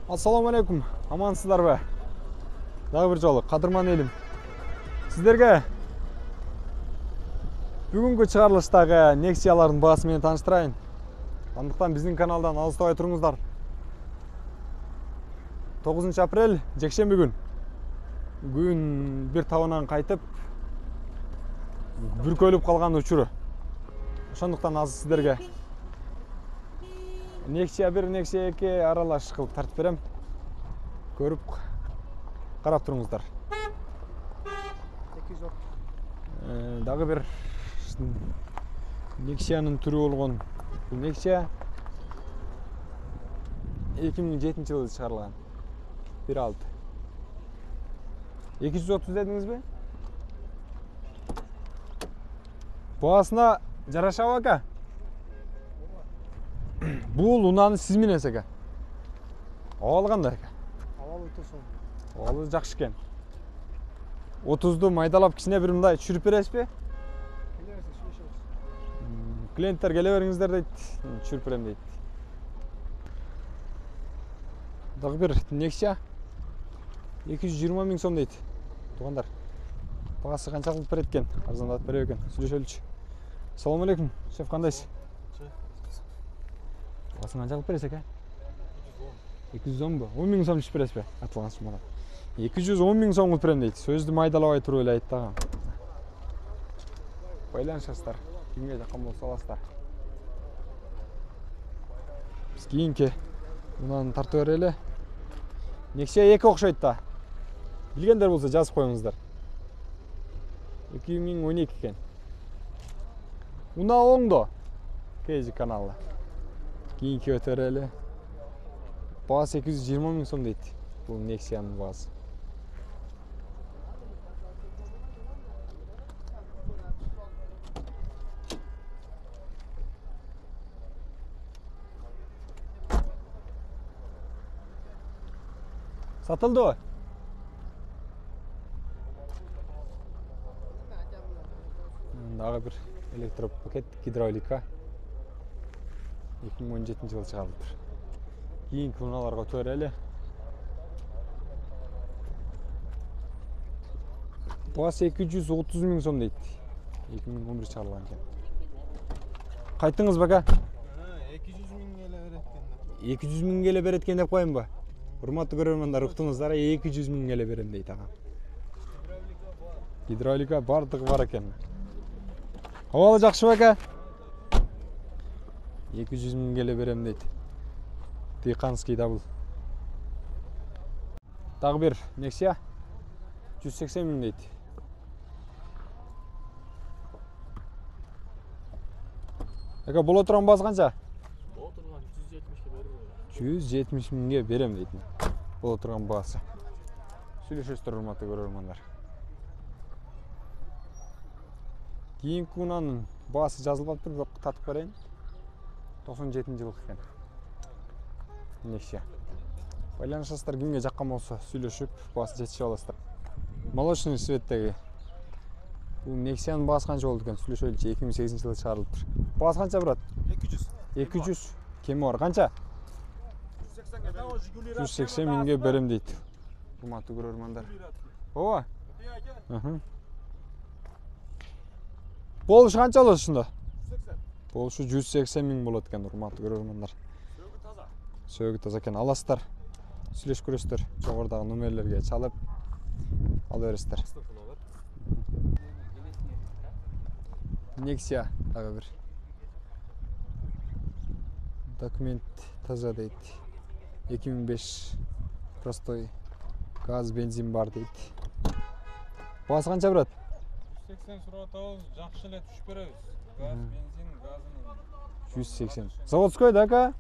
Assalamu alaikum. Амансыздар бе? Дағы бір жолы, қадырман елім. Сіздерге бүгінгі шығарылыштағы Nexia'лардың бағасымен таныштырайын. Андықтан біздің каналдан алыстамай тұрыңыздар. 9 апрель, жексенбі күн. Күн бір тауынан қайтып, бүркөліп қалған ұшыры. Ошондуктан азыр сіздерге Nexia 1, Nexia 2 аралаш қылып тартып берем. Көріп, қарап тұрыңыздар. Дағы бір Nexia'ның түрі болған. Nexia 2007 жылы шығарылған. 1.6. 230 дедіңіз бе? Бағасына жарашау ака. Бұл ұнаны сіз менес ака. Ауалы қандай ака? Ауалы тұрсын. Ауалы жақшы екен. 30-ды майдалап кішіне бір мындай түшіріп бересіз бе? Клиенттер келе беріңіздер дейді, түшіріп берем дейді. Дағы бір Nexia 220 мың сом дейді. Туғандар. Бағасы қанша қылып береді екен? Арзандатып бере екен. Сөйлешелікші. Ассаламу алейкум. Шеф қандайсыз? Бағасын қанша қылып бересіз екен? 210 ба? 10 мың сом түшіп бересіз бе? Атылған сумадан. 210 мың сом қылып берем дейді. Сөзді майдалабай тұру ойлайды тағам. Байланышасыздар. Кімге жаққан болса аласыздар. Біз кейінке мұнан тартып берелі. Nexia 2 оқшайды да. Білгендер болса жазып қойыңыздар. 2012 екен. Уна оңды. Кейжі каналы. Кейінке өтерелі. Бағасы 220 мың сом дейді. Бұл Nexia'ның бағасы. Satıldı o. Дағы бір электропакет гидравлика 2017 жылы шығарылды. Кейінгі мыналарға өтерелі. Бағасы 230 мың сом дейді. 2011 шығарылған екен. Қайттыңыз ба ка? 200 мың келе береткен. 200 мың келе береткен деп қойын ба? Урматты көрермандар, ұқтыңыздар, 200 мың келе берем дейді аға. Гидравлика бардығы бар екен. Ауалы жақшы ба ка? 200 мың келе берем дейді. Тиқанский дабыл. Дағы бір Nexia 180 мың дейді. Ака, бұл отырған басы қанша? 170 мыңге берем дейді. Бұл отырған басы. Сөйлешесіздер, урматты көрермандар. Кейінгі күннің басы жазылып тұр, бірақ татып берейін. 97 жылғы екен. Nexia. Байланышасыздар, кімге жаққан болса сөйлешіп, басы жетішіп аласыздар. Молочный цветтегі. Бұл Nexia'ның басы қанша болды екен? Сөйлешелікші 2008 жылы шығарылып тұр. Басы қанша брат? 200. 200. Кемі бар? Қанша? 180 мыңге берем дейді. Урматты көрермандар. Ова? Болушы қанша болады шында? 180. Болушы 180 мың болады екен, урматты көрермандар. Сөгі таза. Сөгі таза екен. Аласыздар. Сөйлеш көресіздер. Жоғарыдағы нөмерлерге çalып ал бересіздер. Nexia дағы бір. Документ таза дейді. 2005 простой газ, бензин бар дейді. Бағасы қанша брат? 180 сұратауыз, жақшы әлі түшіп береміз. Газ, бензин, газының. 180. Заводской да ка?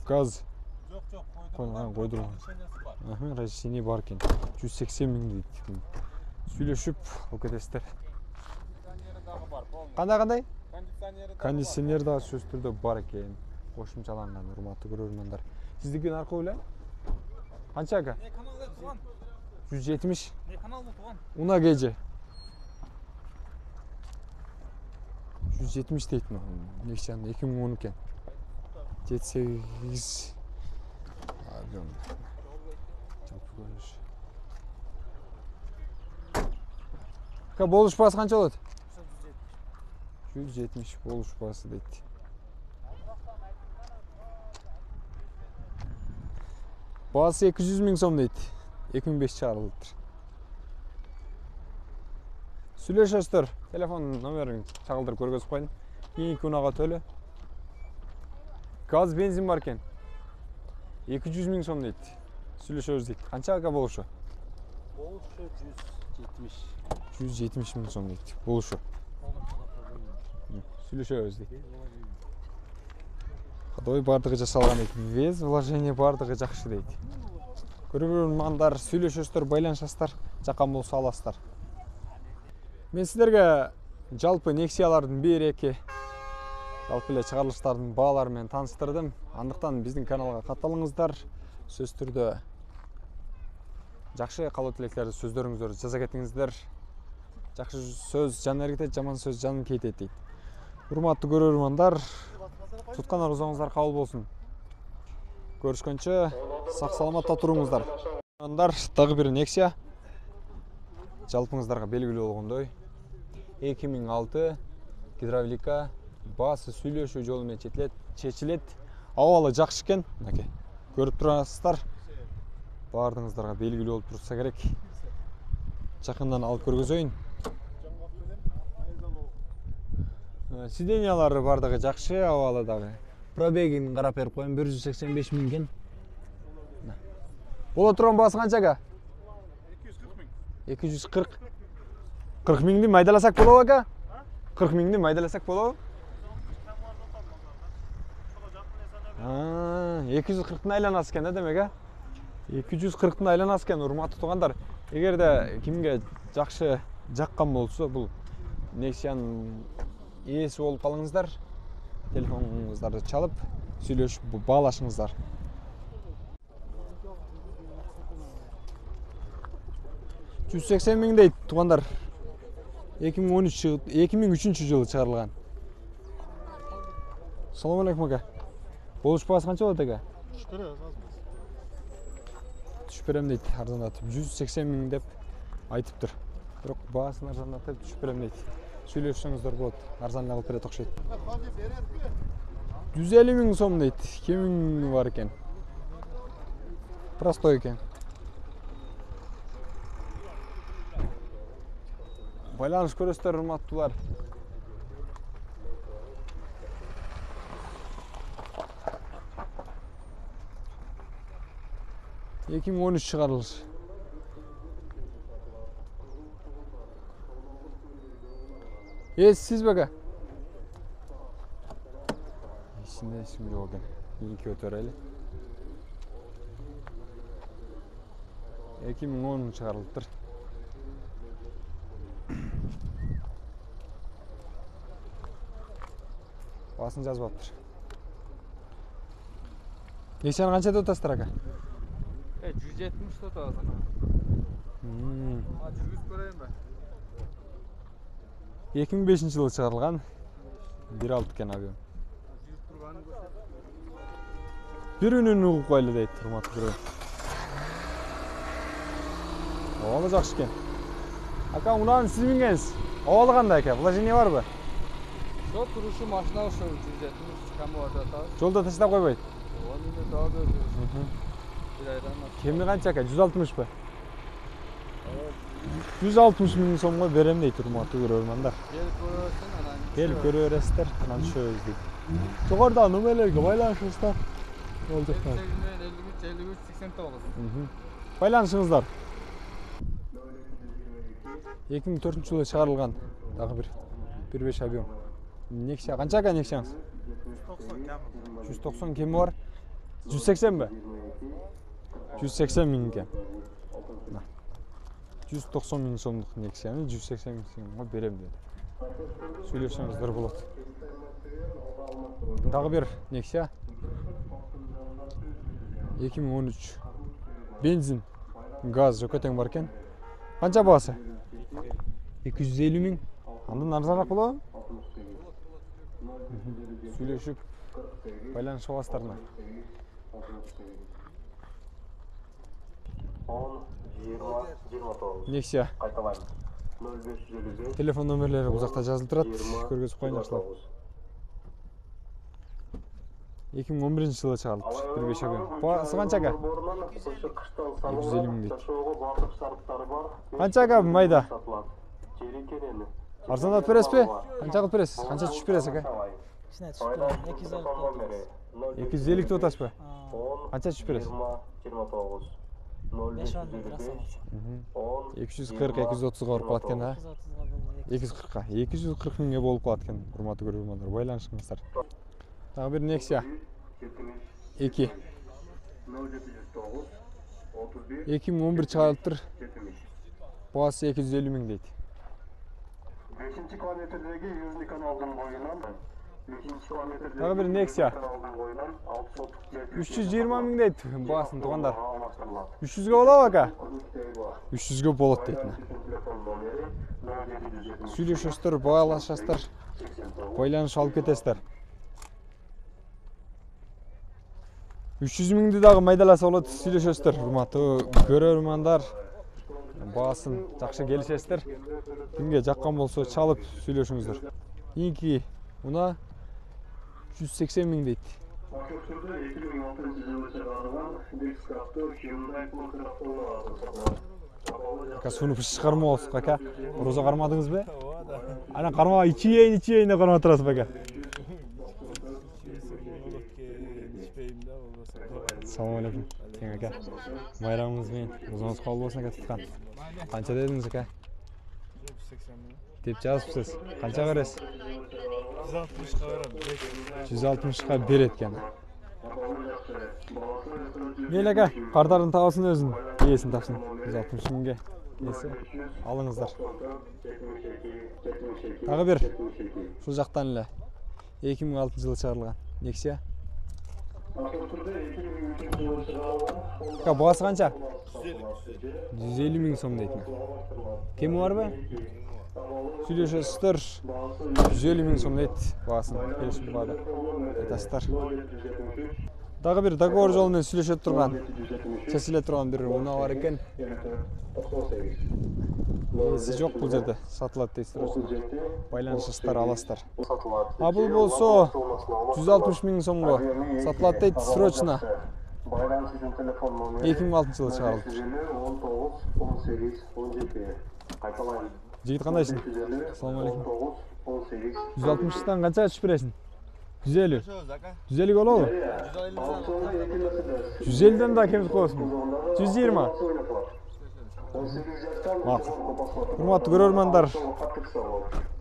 Газ. Жоқ, қойдырған. Разрешение бар екен. 180 мың дейді. Сөйлешіп, ол кетесіздер. Қандай? Кондиционер да сөз түрде бар екен. Қошымшаланған, урматты көрермандар. Сіздікі нарқы ойлай? Қанша ака? Не каналда туған? 170. Не каналда туған? Уна геже. 170 дейтін. Nexia'ның 2010 екен. 78. Aka болуш баасы канча болот? 170 болуш баасы дейт. Баасы 200 миң сом дейт. 2005 чыгарылыптыр. Сүйлөшөсүздөр. Телефон номерин чагылдырып көргөзүп коеюн. Кийинки унага төлө. Gaz benzin var ekan. 200 ming so'm deydi. Сүйлөшөбүз дейт. Канча aka болушу? Болушу 170. 170 ming so'm deydi. Болушу. Сүйлөшөбүз дейт. Кадой бардыгы жасалган экен. Вес, вложение бардыгы жакшы дейт. Көрөрмандар, сүйлөшөсүздөр, байланышасыздар, жаккан болсо аласыздар. Мен сиздерге жалпы Nexia'лардын бир-эки жалпы эле чыгарылыштардын баалары менен тааныштырдым. Андыктан биздин каналга катталыңыздар. Сөз түрдө жакшы каалоо тилектерди сөздөрүңүздөрдү жаза кетиңиздер. Жакшы сөз жан эргитет, жаман сөз жанын кейтет дейт. Урматтуу көрөрмандар, туткан арзуңуздар кабыл болсун. Көрүшкөнчө сак саламатта туруңуздар. Дагы бир Nexia. Жалпыңыздарга белгилүү болгондой 2006 гидравлика баасы сүйлөшүү жолу менен чечилет. Абалы жакшы экен. Мынакей. Көрүп турасыздар. Бардыгыңыздарга белгилүү болуп турса керек. Жакындан алып көргөзөйүн. Сиденьялары бардыгы жакшы, абалы дагы. Пробегин карап берип коеюн, 185 миң экен. Боло турган баасы канча ага? 240 миң. 40 миңди майдаласак болобу ака? 40 миңди майдаласак болобу? 240-тын айланасы экен да демек, а? 240-тын айланасы экен, урматтуу туугандар. Эгерде кимге жакшы жаккан болсо, бул Nexia'нын ээси болуп калыңыздар. Телефонуңуздарды чалып, сүйлөшүп баалашыңыздар. $180 миң дейт, туугандар. 2003 жылы чыгарылган. Салам алейкум ака. Болуш баасы канча болот ака? Түшүп берем дейт, арзандатып. 180 миң деп айтыптыр. Бирок баасын арзандатып түшүп берем дейт. Сүйлөшсөңүздөр болот. Арзан алып берет окшойт. 150 миң сом дейт. Кемиң бар экен. Простой экен. Байланыш көрөсүздөр, урматтуулар. Эки миң 13 чыгарылыш. Сиз бега? Ичинде эсим жок экен. Кийинки өтөрөлү. 2010 чыгарылыптыр. Баасын жазбаптыр. Nexia'ны канча деп атасыздар ака? 170 деп атабыз ана. Жүргүзүп көрөйүн бе? 2005 жылы чыгарылган. 1.6 экен авион. Жүрүп турганын көрсөт. Bir үнүн угуп коелу дейт, урматтуу көрөрман. Абалы жакшы экен. Ака, унаны сиз мингенсиз. Абалы кандай ака? Вложение барбы? Жол турушу машина ошо 170 кам бар деп атабыз. Жолдо таштап койбойт. Оны дагы бир айдан. Кеми канча ака? 160 бы? 160 миң сомго берем дейт, урматтуу көрөрмандар. Келип көрө бересиздер, анан түшөбүз дейт. Жогоруда номерлерге байланышыңыздар. Болду. 80 болот. Байланышыңыздар. 2004 жылы чыгарылган дагы бир 1.5 авион. Nexia канча ака Nexia'ңыз? 190 кеми бар. 180 бе? 180 миң экен. 190 миң сомдук Nexia'ны 180 миң сомго берем деди. Сүйлөшөңүздөр болот. Дагы бир Nexia 2013. Бензин, газ жөкө тең бар экен. Канча баасы? 250 миң. Андан арзаныраак болобу? Сүйлөшүп байланышып аласыздар мына. 10-20-29. Nexia. Кайталайм. Telefon nömerleri bu жақта жазылып тұрады. Көргізіп қойын жақсылап. 2011 жылы шығарылды. Bir бешегі. Бағасы қанша ака? 250 мың дейді. Қанша ака майда? Арзандап бересіз бе? Қанша қылып бересіз? Қанша түшіп бересіз ака? Кішкене түсіп тұрады. 250 отас ба? Қанша түшіп бересіз? 5 ан раса. 240-230-ға ұрып қалады екен, а? 240-ға. 240 мыңға болып қалады екен, құрметті көрермендер. Байланышыңыздар. Тағы bir Nexia. 2. 2011 çıkarılıp тұр. Бағасы 250 мың дейді. 5-ci kilometredeki 100 kanaldan boyundan 5-ci kilometredeki Тағы bir Nexia. 320 мың дейді. Бағасын туғандар. 300-ге болады ака? 300-ге болады дейді. Сөйлесесіздер, байланышасыздар. Байланыш алып кетесіздер. 300 мыңды дағы майдаласа болады, сөйлесесіздер. Құрметті көрермандар. Бағасын жақсы келісесіздер. Кімге жаққан болса çalып сөйлесіңіздер. Инки мына 180 мың дейді. Ака суны піш шығарма олсық, ака. Роза қармадыңыз бе? Ана қарма, ичейін де қарма тұрасыз бе, ака. Assalamualaikum. Тең ака. Байрамыңызбен ұзыңыз қабыл болсын ака тұтқан. Қанша дедіңіз ака? 180 мың. Деп жазыпсыз. Қанша бересіз? 160-қа берем. 160-қа береді екен. Мейлі ака, қартардың тағысын өзін, иесін тапсын. 160 мыңға несі алыңыздар. Тағы бір. Şu жақтан ілі. 2006 жылы шығарылған. Nexia. Бағасы қанша? 150 мың сом дейтін. Кемі бар ба? Сөйлесесіздер. 150 мың сом дейді бағасын. Келісім бағада. Айтасыздар. Тағы бір договор жолымен сөйлесет тұрған. Чәсілет тұрған бір ұна бар екен. Есі жоқ бұл жерде. Сатылады дейсіздер осына. Байланышыстар аласыздар. А бұл болса 160 мың сомға сатылады дейді срочно. 2006 жылы шығарылды. Жігіт қандайсың? Ассалаумалейкум. 160-тан қанша түшіп бересің? 150. 150 болады? 150-ден да кеміз қойсын. 120. Мақсат. Құрметті көрермандар,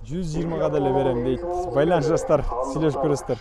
120-ға да берем дейді. Байланышасыздар, сөйлесіп көресіздер.